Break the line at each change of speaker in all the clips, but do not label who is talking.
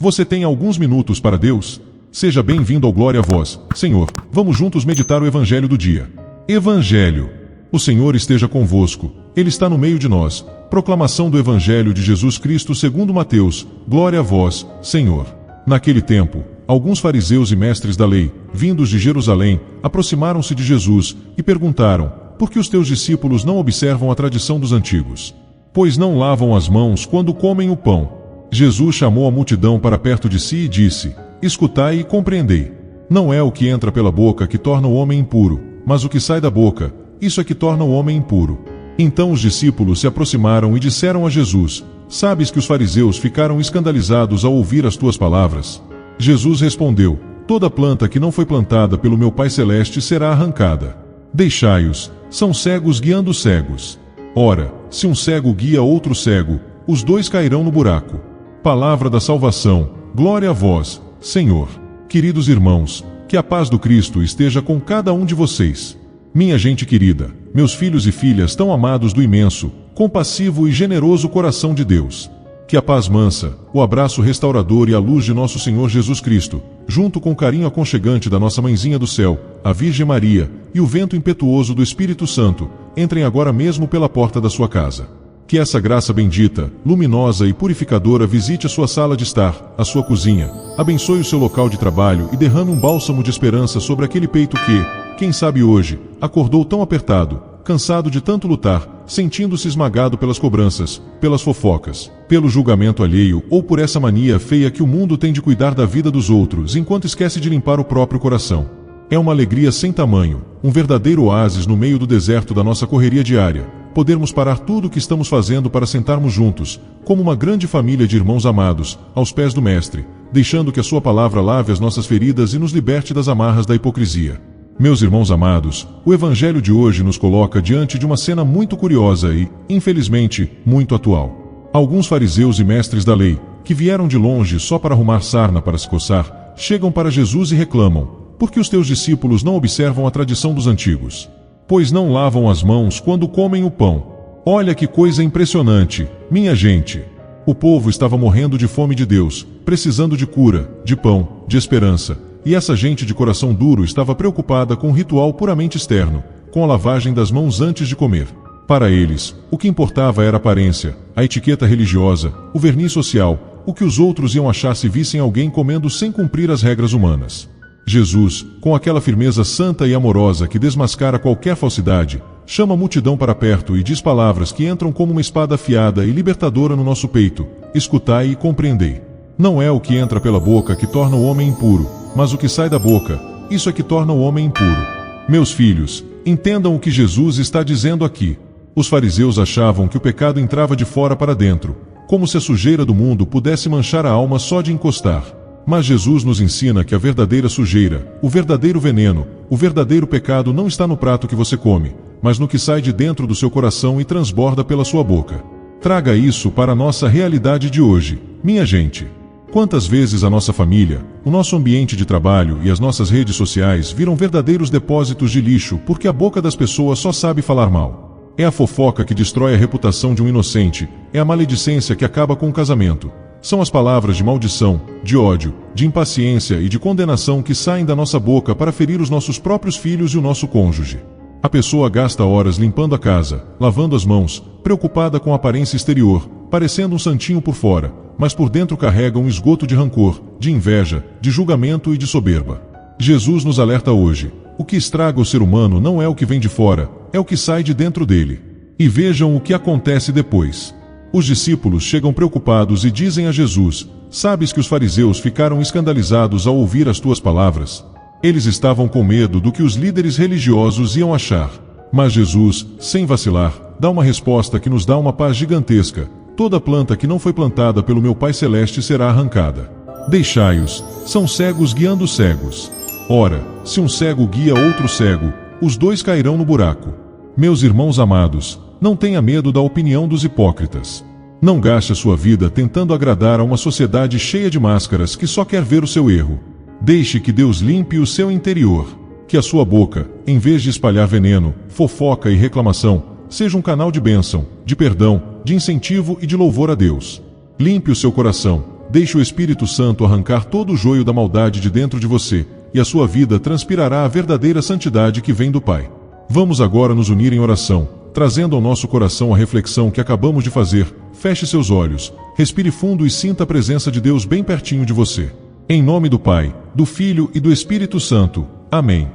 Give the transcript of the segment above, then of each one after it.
Você tem alguns minutos para Deus? Seja bem-vindo ao Glória a Vós, Senhor. Vamos juntos meditar o Evangelho do dia. Evangelho. O Senhor esteja convosco. Ele está no meio de nós. Proclamação do Evangelho de Jesus Cristo segundo Mateus. Glória a vós, Senhor. Naquele tempo, alguns fariseus e mestres da lei, vindos de Jerusalém, aproximaram-se de Jesus e perguntaram: por que os teus discípulos não observam a tradição dos antigos? Pois não lavam as mãos quando comem o pão. Jesus chamou a multidão para perto de si e disse: escutai e compreendei. Não é o que entra pela boca que torna o homem impuro, mas o que sai da boca, isso é que torna o homem impuro. Então os discípulos se aproximaram e disseram a Jesus: sabes que os fariseus ficaram escandalizados ao ouvir as tuas palavras? Jesus respondeu: toda planta que não foi plantada pelo meu Pai Celeste será arrancada. Deixai-os, são cegos guiando cegos. Ora, se um cego guia outro cego, os dois cairão no buraco. Palavra da salvação, glória a vós, Senhor. Queridos irmãos, que a paz do Cristo esteja com cada um de vocês. Minha gente querida, meus filhos e filhas tão amados do imenso, compassivo e generoso coração de Deus. Que a paz mansa, o abraço restaurador e a luz de nosso Senhor Jesus Cristo, junto com o carinho aconchegante da nossa Mãezinha do Céu, a Virgem Maria, e o vento impetuoso do Espírito Santo, entrem agora mesmo pela porta da sua casa. Que essa graça bendita, luminosa e purificadora visite a sua sala de estar, a sua cozinha, abençoe o seu local de trabalho e derrame um bálsamo de esperança sobre aquele peito que, quem sabe hoje, acordou tão apertado, cansado de tanto lutar, sentindo-se esmagado pelas cobranças, pelas fofocas, pelo julgamento alheio ou por essa mania feia que o mundo tem de cuidar da vida dos outros enquanto esquece de limpar o próprio coração. É uma alegria sem tamanho, um verdadeiro oásis no meio do deserto da nossa correria diária, podermos parar tudo o que estamos fazendo para sentarmos juntos, como uma grande família de irmãos amados, aos pés do Mestre, deixando que a sua palavra lave as nossas feridas e nos liberte das amarras da hipocrisia. Meus irmãos amados, o Evangelho de hoje nos coloca diante de uma cena muito curiosa e, infelizmente, muito atual. Alguns fariseus e mestres da lei, que vieram de longe só para arrumar sarna para se coçar, chegam para Jesus e reclamam: por que os teus discípulos não observam a tradição dos antigos? Pois não lavam as mãos quando comem o pão. Olha que coisa impressionante, minha gente! O povo estava morrendo de fome de Deus, precisando de cura, de pão, de esperança, e essa gente de coração duro estava preocupada com um ritual puramente externo, com a lavagem das mãos antes de comer. Para eles, o que importava era a aparência, a etiqueta religiosa, o verniz social, o que os outros iam achar se vissem alguém comendo sem cumprir as regras humanas. Jesus, com aquela firmeza santa e amorosa que desmascara qualquer falsidade, chama a multidão para perto e diz palavras que entram como uma espada afiada e libertadora no nosso peito: escutai e compreendei. Não é o que entra pela boca que torna o homem impuro, mas o que sai da boca, isso é que torna o homem impuro. Meus filhos, entendam o que Jesus está dizendo aqui. Os fariseus achavam que o pecado entrava de fora para dentro, como se a sujeira do mundo pudesse manchar a alma só de encostar. Mas Jesus nos ensina que a verdadeira sujeira, o verdadeiro veneno, o verdadeiro pecado não está no prato que você come, mas no que sai de dentro do seu coração e transborda pela sua boca. Traga isso para a nossa realidade de hoje, minha gente. Quantas vezes a nossa família, o nosso ambiente de trabalho e as nossas redes sociais viram verdadeiros depósitos de lixo porque a boca das pessoas só sabe falar mal. É a fofoca que destrói a reputação de um inocente, é a maledicência que acaba com o casamento. São as palavras de maldição, de ódio, de impaciência e de condenação que saem da nossa boca para ferir os nossos próprios filhos e o nosso cônjuge. A pessoa gasta horas limpando a casa, lavando as mãos, preocupada com a aparência exterior, parecendo um santinho por fora, mas por dentro carrega um esgoto de rancor, de inveja, de julgamento e de soberba. Jesus nos alerta hoje: o que estraga o ser humano não é o que vem de fora, é o que sai de dentro dele. E vejam o que acontece depois. Os discípulos chegam preocupados e dizem a Jesus: sabes que os fariseus ficaram escandalizados ao ouvir as tuas palavras? Eles estavam com medo do que os líderes religiosos iam achar. Mas Jesus, sem vacilar, dá uma resposta que nos dá uma paz gigantesca: toda planta que não foi plantada pelo meu Pai Celeste será arrancada. Deixai-os, são cegos guiando cegos. Ora, se um cego guia outro cego, os dois cairão no buraco. Meus irmãos amados, não tenha medo da opinião dos hipócritas. Não gaste a sua vida tentando agradar a uma sociedade cheia de máscaras que só quer ver o seu erro. Deixe que Deus limpe o seu interior. Que a sua boca, em vez de espalhar veneno, fofoca e reclamação, seja um canal de bênção, de perdão, de incentivo e de louvor a Deus. Limpe o seu coração, deixe o Espírito Santo arrancar todo o joio da maldade de dentro de você, e a sua vida transpirará a verdadeira santidade que vem do Pai. Vamos agora nos unir em oração, trazendo ao nosso coração a reflexão que acabamos de fazer. Feche seus olhos, respire fundo e sinta a presença de Deus bem pertinho de você. Em nome do Pai, do Filho e do Espírito Santo. Amém.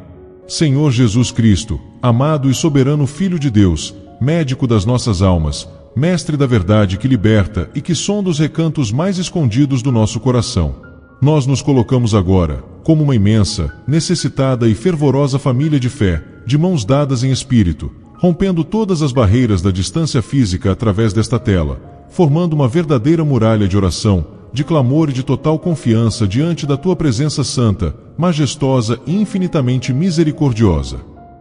Senhor Jesus Cristo, amado e soberano Filho de Deus, médico das nossas almas, mestre da verdade que liberta e que sonda os recantos mais escondidos do nosso coração. Nós nos colocamos agora, como uma imensa, necessitada e fervorosa família de fé, de mãos dadas em espírito, rompendo todas as barreiras da distância física através desta tela, formando uma verdadeira muralha de oração, de clamor e de total confiança diante da Tua presença santa, majestosa e infinitamente misericordiosa.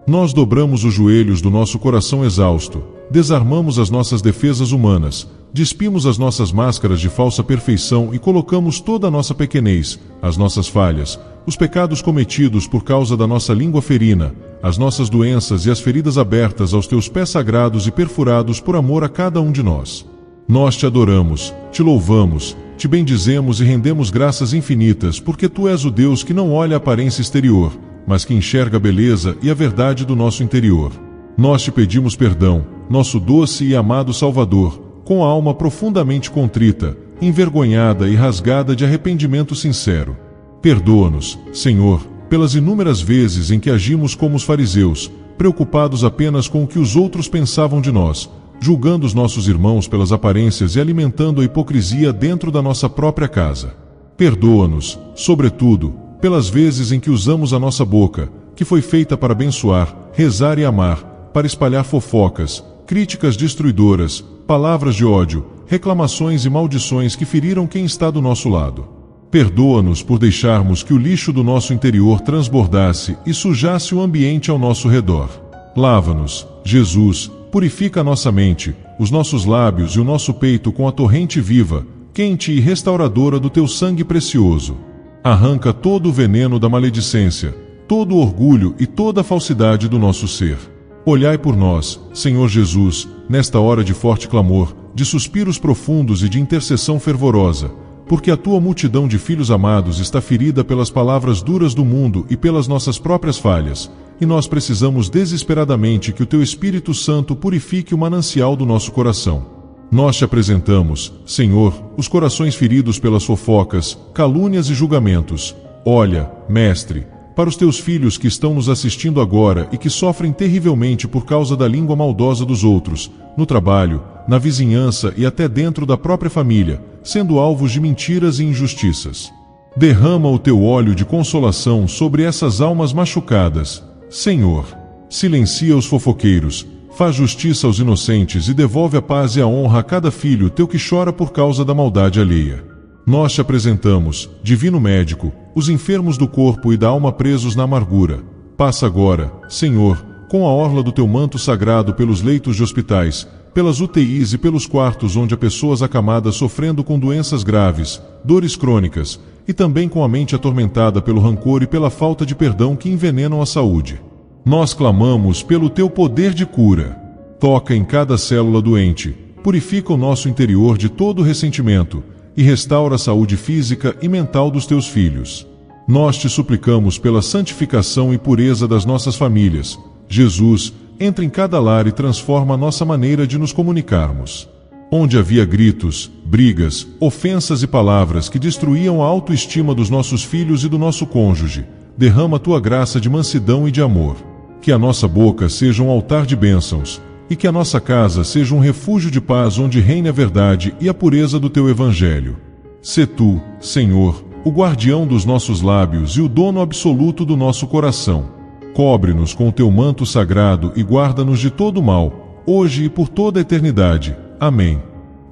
Nós dobramos os joelhos do nosso coração exausto, desarmamos as nossas defesas humanas, despimos as nossas máscaras de falsa perfeição e colocamos toda a nossa pequenez, as nossas falhas, os pecados cometidos por causa da nossa língua ferina, as nossas doenças e as feridas abertas aos Teus pés sagrados e perfurados por amor a cada um de nós. Nós Te adoramos, Te louvamos, Te bendizemos e rendemos graças infinitas, porque Tu és o Deus que não olha a aparência exterior, mas que enxerga a beleza e a verdade do nosso interior. Nós Te pedimos perdão, nosso doce e amado Salvador, com a alma profundamente contrita, envergonhada e rasgada de arrependimento sincero. Perdoa-nos, Senhor, pelas inúmeras vezes em que agimos como os fariseus, preocupados apenas com o que os outros pensavam de nós, julgando os nossos irmãos pelas aparências e alimentando a hipocrisia dentro da nossa própria casa. Perdoa-nos, sobretudo, pelas vezes em que usamos a nossa boca, que foi feita para abençoar, rezar e amar, para espalhar fofocas, críticas destruidoras, palavras de ódio, reclamações e maldições que feriram quem está do nosso lado. Perdoa-nos por deixarmos que o lixo do nosso interior transbordasse e sujasse o ambiente ao nosso redor. Lava-nos, Jesus, purifica a nossa mente, os nossos lábios e o nosso peito com a torrente viva, quente e restauradora do Teu sangue precioso. Arranca todo o veneno da maledicência, todo o orgulho e toda a falsidade do nosso ser. Olhai por nós, Senhor Jesus, nesta hora de forte clamor, de suspiros profundos e de intercessão fervorosa, porque a Tua multidão de filhos amados está ferida pelas palavras duras do mundo e pelas nossas próprias falhas, e nós precisamos desesperadamente que o Teu Espírito Santo purifique o manancial do nosso coração. Nós Te apresentamos, Senhor, os corações feridos pelas fofocas, calúnias e julgamentos. Olha, Mestre, para os Teus filhos que estão nos assistindo agora e que sofrem terrivelmente por causa da língua maldosa dos outros, no trabalho, na vizinhança e até dentro da própria família, sendo alvos de mentiras e injustiças. Derrama o Teu óleo de consolação sobre essas almas machucadas. Senhor, silencia os fofoqueiros, faz justiça aos inocentes e devolve a paz e a honra a cada filho Teu que chora por causa da maldade alheia. Nós Te apresentamos, Divino Médico, os enfermos do corpo e da alma presos na amargura. Passa agora, Senhor, com a orla do Teu manto sagrado pelos leitos de hospitais, pelas UTIs e pelos quartos onde há pessoas acamadas sofrendo com doenças graves, dores crônicas, e também com a mente atormentada pelo rancor e pela falta de perdão que envenenam a saúde. Nós clamamos pelo Teu poder de cura. Toca em cada célula doente, purifica o nosso interior de todo ressentimento e restaura a saúde física e mental dos Teus filhos. Nós Te suplicamos pela santificação e pureza das nossas famílias. Jesus, entra em cada lar e transforma a nossa maneira de nos comunicarmos. Onde havia gritos, brigas, ofensas e palavras que destruíam a autoestima dos nossos filhos e do nosso cônjuge, derrama a Tua graça de mansidão e de amor. Que a nossa boca seja um altar de bênçãos, e que a nossa casa seja um refúgio de paz onde reine a verdade e a pureza do Teu Evangelho. Sê Tu, Senhor, o guardião dos nossos lábios e o dono absoluto do nosso coração. Cobre-nos com o Teu manto sagrado e guarda-nos de todo mal, hoje e por toda a eternidade. Amém.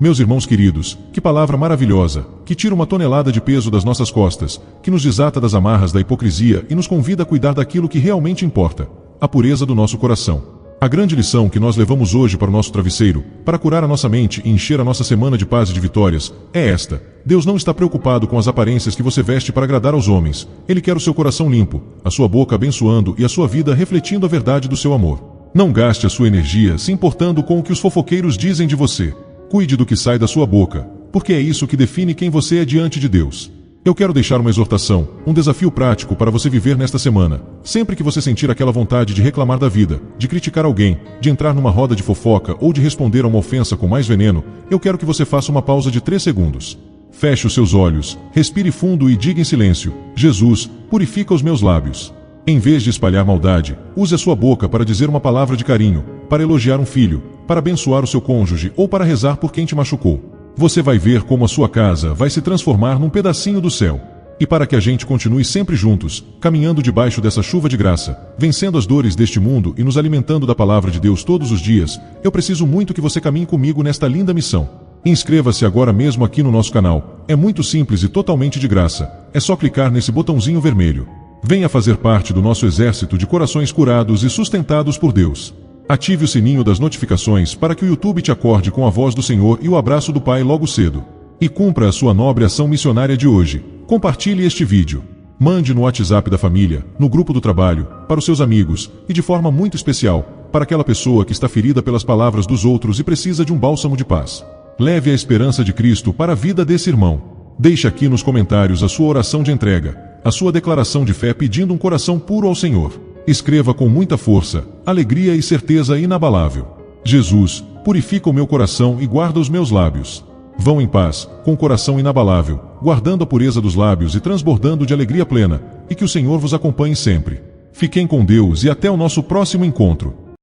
Meus irmãos queridos, que palavra maravilhosa, que tira uma tonelada de peso das nossas costas, que nos desata das amarras da hipocrisia e nos convida a cuidar daquilo que realmente importa, a pureza do nosso coração. A grande lição que nós levamos hoje para o nosso travesseiro, para curar a nossa mente e encher a nossa semana de paz e de vitórias, é esta: Deus não está preocupado com as aparências que você veste para agradar aos homens. Ele quer o seu coração limpo, a sua boca abençoando e a sua vida refletindo a verdade do seu amor. Não gaste a sua energia se importando com o que os fofoqueiros dizem de você. Cuide do que sai da sua boca. porque é isso que define quem você é diante de Deus. Eu quero deixar uma exortação, um desafio prático para você viver nesta semana. Sempre que você sentir aquela vontade de reclamar da vida, de criticar alguém, de entrar numa roda de fofoca ou de responder a uma ofensa com mais veneno, eu quero que você faça uma pausa de 3 segundos. Feche os seus olhos, respire fundo e diga em silêncio: Jesus, purifica os meus lábios. Em vez de espalhar maldade, use a sua boca para dizer uma palavra de carinho, para elogiar um filho, para abençoar o seu cônjuge ou para rezar por quem te machucou. Você vai ver como a sua casa vai se transformar num pedacinho do céu. E para que a gente continue sempre juntos, caminhando debaixo dessa chuva de graça, vencendo as dores deste mundo e nos alimentando da palavra de Deus todos os dias, eu preciso muito que você caminhe comigo nesta linda missão. Inscreva-se agora mesmo aqui no nosso canal. É muito simples e totalmente de graça. É só clicar nesse botãozinho vermelho. Venha fazer parte do nosso exército de corações curados e sustentados por Deus. Ative o sininho das notificações para que o YouTube te acorde com a voz do Senhor e o abraço do Pai logo cedo. E cumpra a sua nobre ação missionária de hoje. Compartilhe este vídeo. Mande no WhatsApp da família, no grupo do trabalho, para os seus amigos e de forma muito especial, para aquela pessoa que está ferida pelas palavras dos outros e precisa de um bálsamo de paz. Leve a esperança de Cristo para a vida desse irmão. Deixe aqui nos comentários a sua oração de entrega, a sua declaração de fé pedindo um coração puro ao Senhor. Escreva com muita força, alegria e certeza inabalável: Jesus, purifica o meu coração e guarda os meus lábios. Vão em paz, com o coração inabalável, guardando a pureza dos lábios e transbordando de alegria plena, e que o Senhor vos acompanhe sempre. Fiquem com Deus e até o nosso próximo encontro.